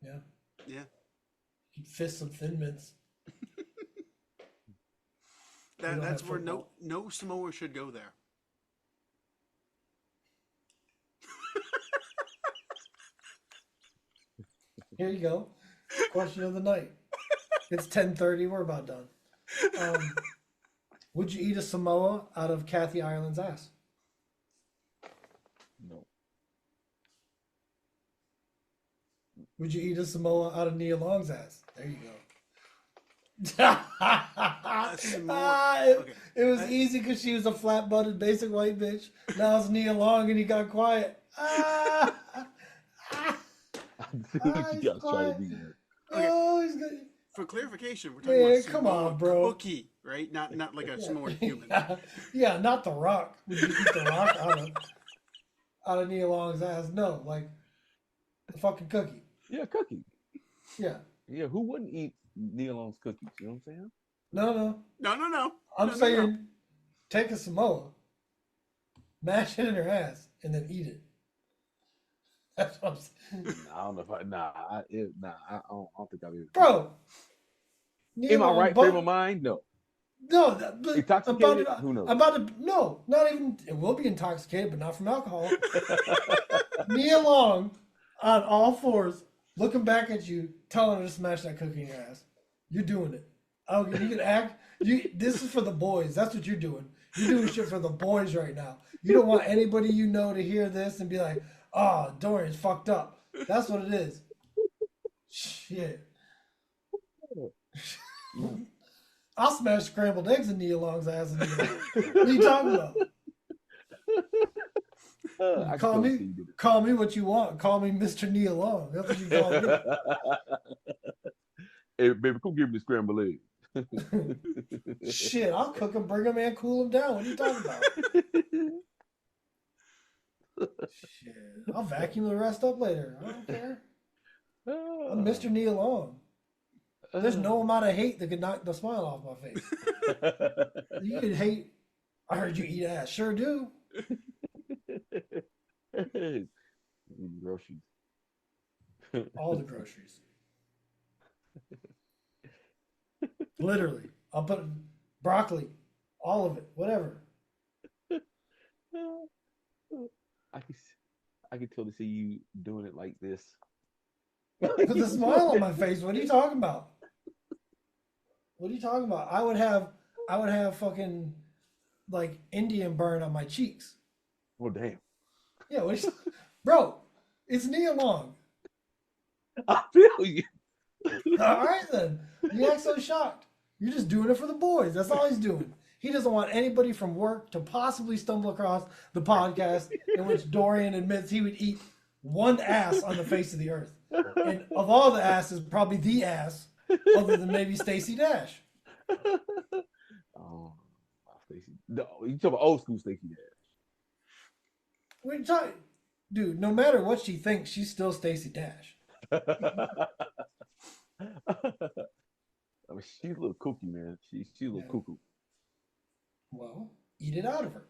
Yeah. Yeah. You could fist some Thin Mints. don't That's have where football. no Samoa should go there. Here you go. Question of the night. It's 10:30. We're about done. Would you eat a Samoa out of Kathy Ireland's ass? No. Would you eat a Samoa out of Nia Long's ass? There you go. Okay. It was easy because she was a flat-butted, basic white bitch. Now it's Nia Long and he got quiet. I see what you he's guys trying quiet. to do there. Okay. Oh, he's good. For clarification, we're talking Man, about come Samoa on, bro. cookie, right? Not like a Samoan human. Yeah, not The Rock. Would you eat The Rock out of Nia Long's ass? No, like the fucking cookie. Yeah, cookie. Yeah. Yeah, who wouldn't eat Neil Long's cookies? You know what I'm saying? No. No. I'm No, saying no. take a Samoa, mash it in her ass, and then eat it. That's what I'm saying. I don't know if I don't think I'll be able to. Bro. In my right frame of mind? No. No, but Intoxicated? Who knows? No, not even. It will be intoxicated, but not from alcohol. Nia Long on all fours, looking back at you, telling her to smash that cookie in your ass. You're doing it. Oh, you can act. This is for the boys. That's what you're doing. You're doing shit for the boys right now. You don't want anybody you know to hear this and be like, "Oh, Dorian's fucked up." That's what it is. Shit. I'll smash scrambled eggs in Nia Long's ass. What are you talking about? Call me what you want. Call me Mr. Nia Long. That's what you call me. Hey, baby, come give me the scrambled eggs. Shit, I'll cook them, bring them, and cool them down. What are you talking about? Shit, I'll vacuum the rest up later. I don't care. I'm Mr. Nia Long. There's no amount of hate that could knock the smile off my face. You can hate. I heard you eat ass. Sure do. Groceries. All the groceries. Literally. I'll put broccoli. All of it. Whatever. I can totally see you doing it like this. With a smile on my face. What are you talking about? What are you talking about? I would have fucking like Indian burn on my cheeks. Oh damn. Yeah, bro, it's Nia Long. I feel you. All right then. You act so shocked. You're just doing it for the boys. That's all he's doing. He doesn't want anybody from work to possibly stumble across the podcast in which Dorian admits he would eat one ass on the face of the earth. And of all the asses, probably the ass, other than maybe Stacey Dash. Oh, Stacey. No, you talking about old school Stacey Dash. We're talking, dude. No matter what she thinks, she's still Stacey Dash. I mean, she's a little kooky, man. She's a little cuckoo. Well, eat it out of her.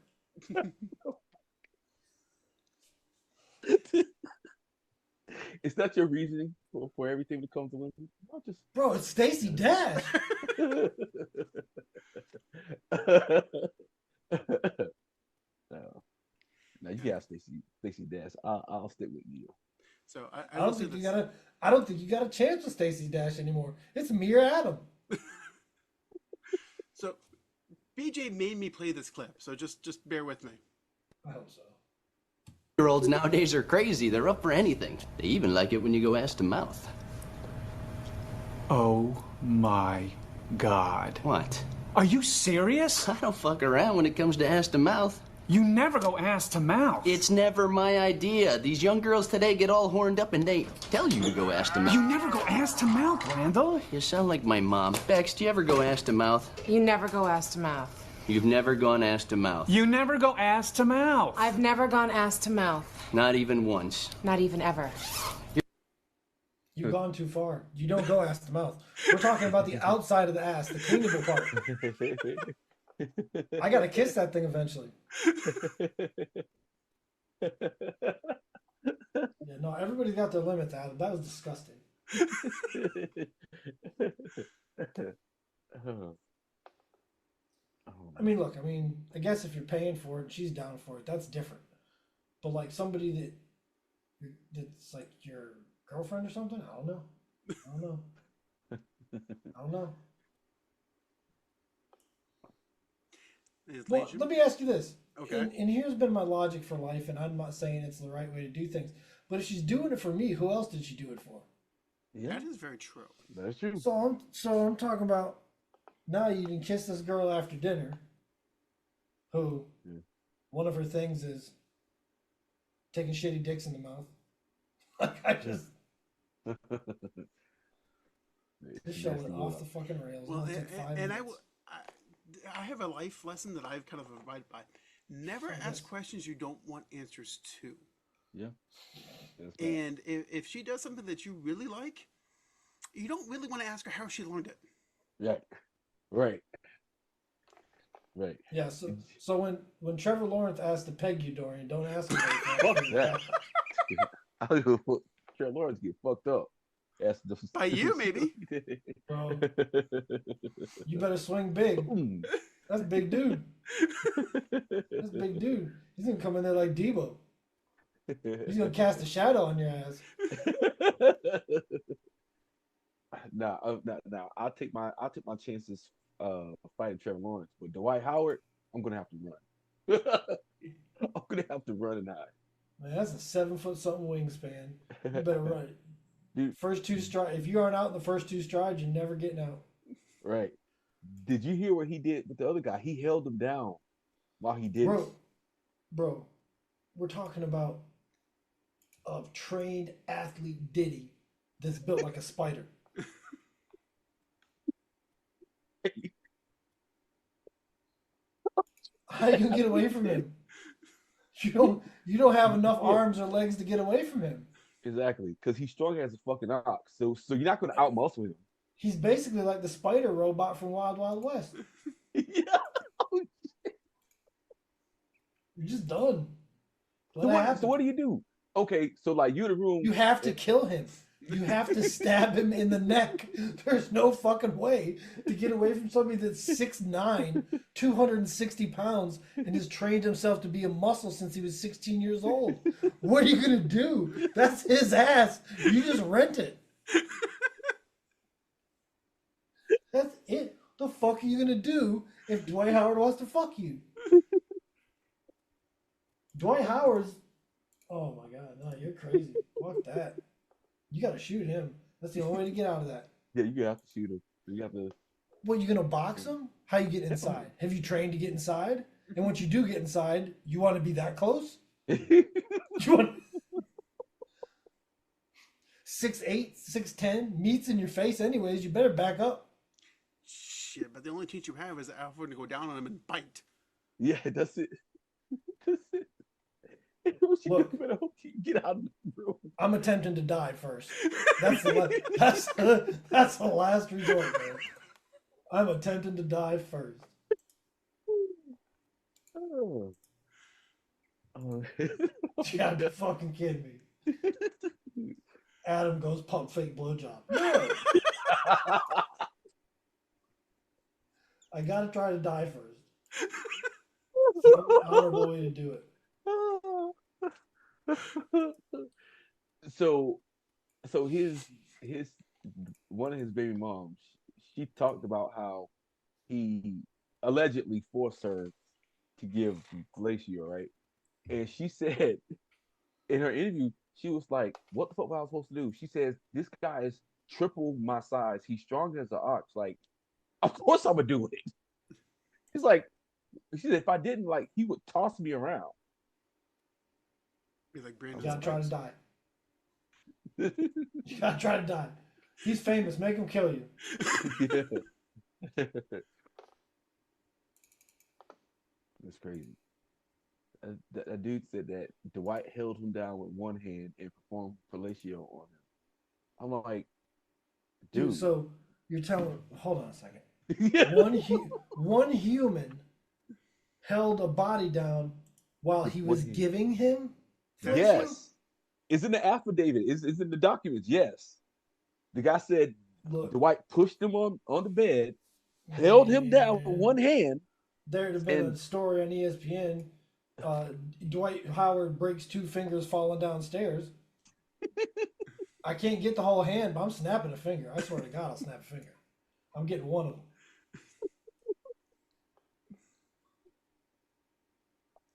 Is that your reasoning for everything that comes to women? Bro, it's Stacey Dash. No. Now you got Stacey Dash. I'll stick with you. So I don't think you got a chance with Stacey Dash anymore. It's me or Adam. So BJ made me play this clip, so just bear with me. I hope so. Year-olds nowadays are crazy. They're up for anything. They even like it when you go ass to mouth. Oh my God. What? Are you serious? I don't fuck around when it comes to ass to mouth. You never go ass to mouth. It's never my idea. These young girls today get all horned up and they tell you to go ass to mouth. You never go ass to mouth, Randall. You sound like my mom. Bex, do you ever go ass to mouth? You never go ass to mouth. You've never gone ass to mouth. You never go ass to mouth. I've never gone ass to mouth. Not even once. Not even ever. You've gone too far. You don't go ass to mouth. We're talking about the outside of the ass, the cleanable part. I gotta kiss that thing eventually. Yeah, no, everybody's got their limits, Adam. That was disgusting. I mean, look, I guess if you're paying for it and she's down for it, that's different. But like somebody that's like your girlfriend or something, I don't know. Well, let me ask you this. Okay. And here's been my logic for life, and I'm not saying it's the right way to do things. But if she's doing it for me, who else did she do it for? Yeah, That is very true. that's true. So I'm talking about now you can kiss this girl after dinner who one of her things is taking shitty dicks in the mouth. Like I just this show went off the fucking rails. Well, It's like 5 and minutes. I have a life lesson that I've kind of abided by. Never ask questions you don't want answers to. Yeah. And if she does something that you really like, you don't really want to ask her how she learned it. Right. Yeah, so when Trevor Lawrence asked to peg you, Dorian, don't ask him. Fuck that. I'll go Trevor Lawrence get fucked up. By you, maybe. Bro, you better swing big. That's a big dude. That's a big dude. He's gonna come in there like Debo. He's gonna cast a shadow on your ass. Now I'll take my chances fighting Trevor Lawrence, but Dwight Howard, I'm gonna have to run. I'm gonna have to run and Man, that's a 7 foot something wingspan. You better hide. run it. Dude, First two strides. If you aren't out in the first two strides, you're never getting out. right. Did you hear what he did with the other guy? He held him down while he did it. Bro, we're talking about a trained athlete Diddy that's built like a spider. How you gonna get away from him? You don't have enough Yeah, arms or legs to get away from him. exactly. Because he's strong as a fucking ox. So you're not gonna outmuscle him. He's basically like the spider robot from Wild Wild West. Yeah. You're just done. Let So it what? happen. So what do you do? Okay, so like you're in the room. You have to kill him. You have to stab him in the neck. There's no fucking way to get away from somebody that's 6'9", 260 pounds, and has trained himself to be a muscle since he was 16 years old. What are you going to do? That's his ass. You just rent it. That's it. The fuck are you going to do if Dwight Howard wants to fuck you? Dwight Howard's... Oh my God, no, you're crazy. Fuck that. You got to shoot him. That's the only way to get out of that. Yeah, you have to shoot him. You have to. What, you gonna box him? How you get inside? Have you trained to get inside? And once you do get inside, you want to be that close? You want 6'8", 6'10", meats in your face anyways. You better back up. Shit, but the only chance you have is Alfred to go down on him and bite. Yeah, that's it. That's it. What you Look. better hope you get out of the room. I'm attempting to die first. That's the last resort, man. I'm attempting to die first. Oh. You gotta be fucking kidding me. Adam goes pump fake blowjob. No. I gotta try to die first. It's an honorable way to do it. So his one of his baby moms, she talked about how he allegedly forced her to give fellatio, right? And she said in her interview, she was like, "What the fuck was I supposed to do?" She says, "This guy is triple my size. He's strong as an ox. Like, of course I'm gonna do it." He's like, she said, if I didn't, like, he would toss me around. Be like You Brandon. gotta try to die. You gotta try to die. He's famous. Make him kill you. That's crazy. That dude said that Dwight held him down with one hand and performed fellatio on him. I'm like, Dude, dude. so you're telling... Hold on a second. Yeah. One human held a body down while he was One- giving him fellatio? Yes. It's in the affidavit. It's in the documents. Yes. The guy said Look, Dwight pushed him on the bed, held him down with one hand. there'd have been a and- story on ESPN. Dwight Howard breaks 2 fingers falling downstairs. I can't get the whole hand, but I'm snapping a finger. I swear to God, I'll snap a finger. I'm getting one of them.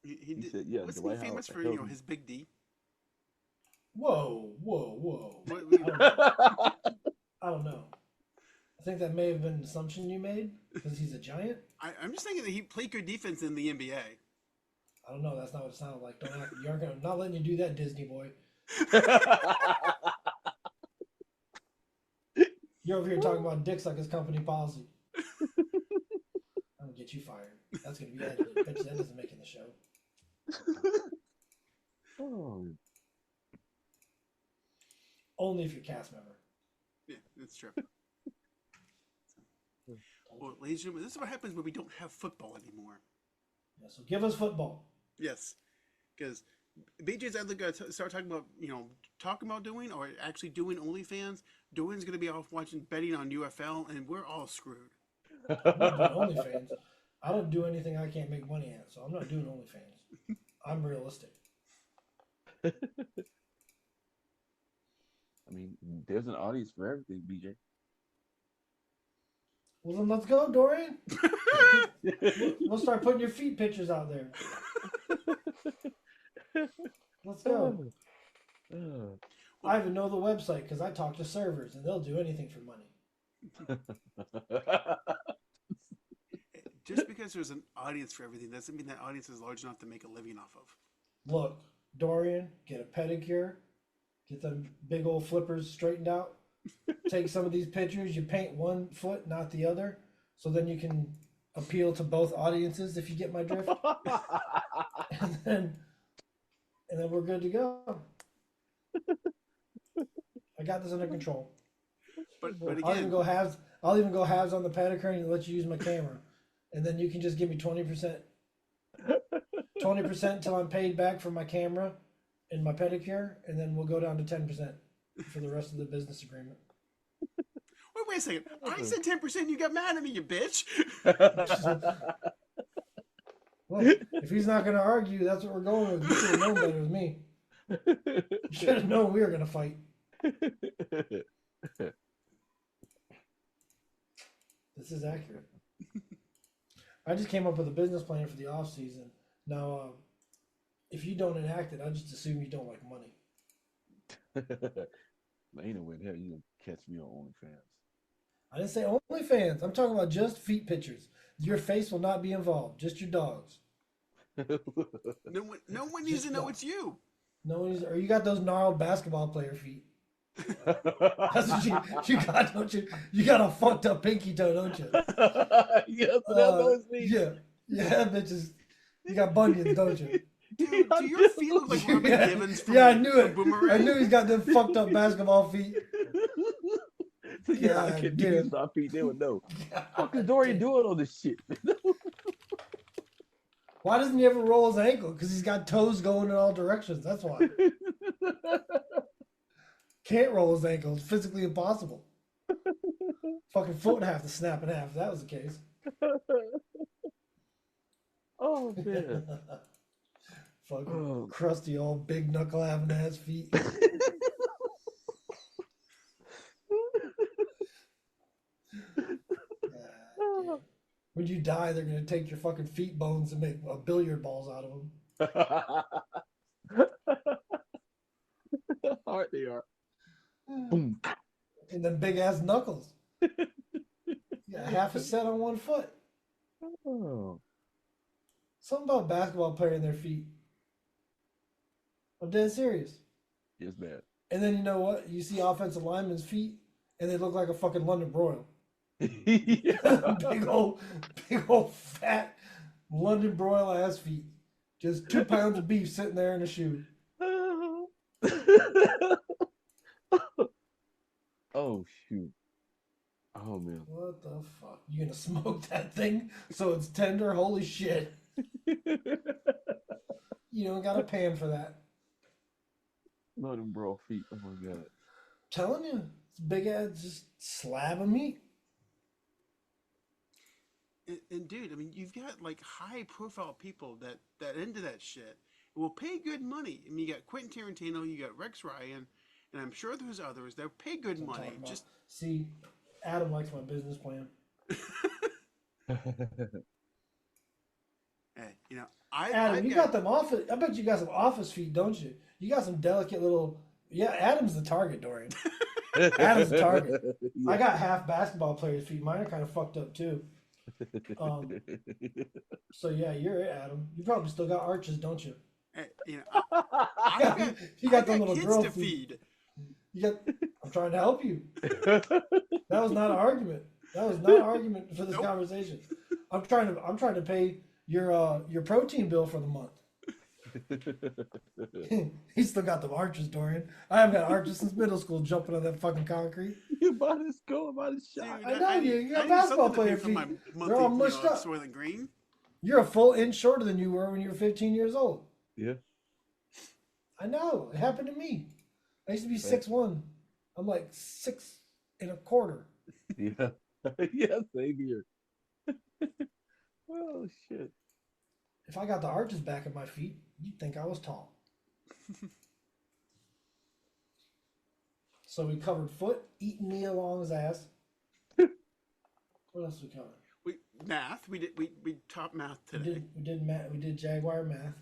He He said, yeah, wasn't Dwight he famous Howard for held him. his big D? Whoa. What, I don't know. I think that may have been an assumption you made because he's a giant. I'm just thinking that he played good defense in the NBA. I don't know. That's not what it sounded like. Don't act, you're gonna not letting you do that, Disney boy. You're over here talking about dicks like his company policy. I'm gonna get you fired. That's gonna be edited. Bet you that doesn't make it in the show. Oh. Only if you're a cast member. Yeah, that's true. Well, ladies and gentlemen, this is what happens when we don't have football anymore. Yeah, so give us football. Yes, because BJ's either going to start talking about, talking about doing or actually doing OnlyFans. Dwayne's going to be off watching betting on UFL, and we're all screwed. I'm not doing OnlyFans. I don't do anything I can't make money at, so I'm not doing OnlyFans. I'm realistic. I mean, there's an audience for everything, BJ. Well, then let's go, Dorian. We'll start putting your feet pictures out there. Let's go. I even know the website because I talk to servers and they'll do anything for money. Just because there's an audience for everything doesn't mean that audience is large enough to make a living off of. Look, Dorian, get a pedicure, get them big old flippers straightened out, take some of these pictures, you paint one foot, not the other, so then you can appeal to both audiences if you get my drift. and then we're good to go. I got this under control. But again, I'll even go halves on the pedicure and let you use my camera. And then you can just give me 20%. 20% until I'm paid back for my camera and my pedicure, and then we'll go down to 10% for the rest of the business agreement. Wait a second. I said 10%. You got mad at me, you bitch. Well, if he's not going to argue, that's what we're going with. You should have known better with me. You should have known we were going to fight. This is accurate. I just came up with a business plan for the off season. Now, if you don't enact it, I just assume you don't like money. Man, ain't no way in hell you gonna catch me on OnlyFans. I didn't say OnlyFans. I'm talking about just feet pictures. Your face will not be involved. Just your dogs. No one needs to know it's you. No one's, or you got those gnarled basketball player feet. That's what you got, don't you? You got a fucked up pinky toe, don't you? Yes, that's me. Yeah, bitches. You got bunions, don't you? Dude, do your feet look like Robin Givens from I knew it. Boomerang? I knew he's got them fucked up basketball feet. I can't use my feet. They would know. What is Dorian doing all this shit? Why doesn't he ever roll his ankle? Because he's got toes going in all directions. That's why. Can't roll his ankle. It's physically impossible. Fucking foot would have to snap in half if that was the case. Oh, man. Fucking crusty old big knuckle having ass feet. When you die, they're going to take your fucking feet bones and make billiard balls out of them. Hard they are. Boom. And then big ass knuckles. You got half a set on one foot. Oh. Something about a basketball player and their feet. I'm dead serious. Yes, man. And then you know what? You see offensive linemen's feet, and they look like a fucking London broil. big old fat London broil ass feet. Just 2 pounds of beef sitting there in a shoe. Oh shoot. Oh man. What the fuck? You gonna smoke that thing so it's tender? Holy shit. You don't got a pan for that. Not them bro feet. Oh my god. Telling you, it's big ass just slab of meat. And dude, I mean, you've got like high profile people that into that shit will pay good money. I mean, you got Quentin Tarantino, you got Rex Ryan, and I'm sure there's others that pay good money. Just see, Adam likes my business plan. Hey, you know, Adam, you got them office. I bet you got some office feet, don't you? You got some delicate little. Yeah, Adam's the target, Dorian. Adam's the target. Yeah. I got half basketball players' feet. Mine are kind of fucked up too. So yeah, you're it, Adam. You probably still got arches, don't you? Hey, you know, you got them little kids girl to feet. feed. You got. I'm trying to help you. That was not an argument. That was not an argument for this conversation. I'm trying to pay your protein bill for the month. He still got them arches, Dorian. I haven't had arches since middle school, jumping on that fucking concrete. You about to go, about to shot. I know you got basketball player feet. They're all mushed up. Soylent Green. You're a full inch shorter than you were when you were 15 years old. Yeah. I know. It happened to me. I used to be 6'1". I'm like 6 1/4. Yeah. Yeah, same here. Oh shit. If I got the arches back in my feet, you'd think I was tall. So we covered foot, eating me along his ass. What else we covered? Math. We taught math today. We did math. We did Jaguar math.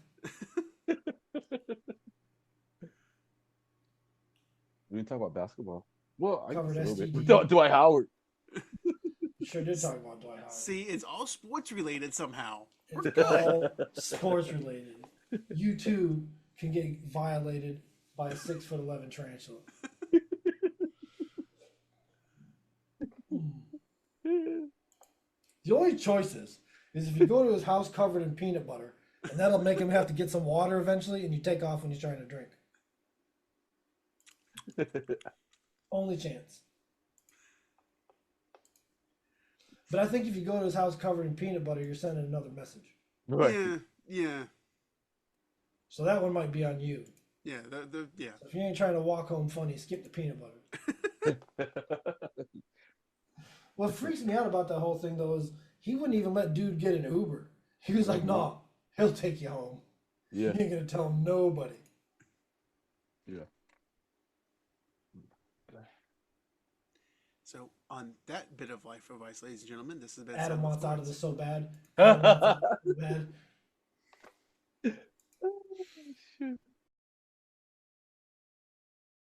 We didn't talk about basketball. Well, I guess a Covered little bit. STD. We talked Dwight Howard. We sure did talk about Dwight Howard. See, it's all sports related somehow. It's all sports related. You too can get violated by a 6'11" tarantula. The only choice is if you go to his house covered in peanut butter, and that'll make him have to get some water eventually, and you take off when he's trying to drink. Only chance. But I think if you go to his house covered in peanut butter, you're sending another message. Right. Yeah. So that one might be on you. Yeah. Yeah. So if you ain't trying to walk home funny, skip the peanut butter. What freaks me out about that whole thing, though, is he wouldn't even let dude get an Uber. He was like, no, he'll take you home. Yeah. You ain't going to tell nobody. Yeah. So on that bit of life advice, ladies and gentlemen, this has been Adam Sandlot wants out of Sports. this so bad. Adam wants out of this so bad. Shoot.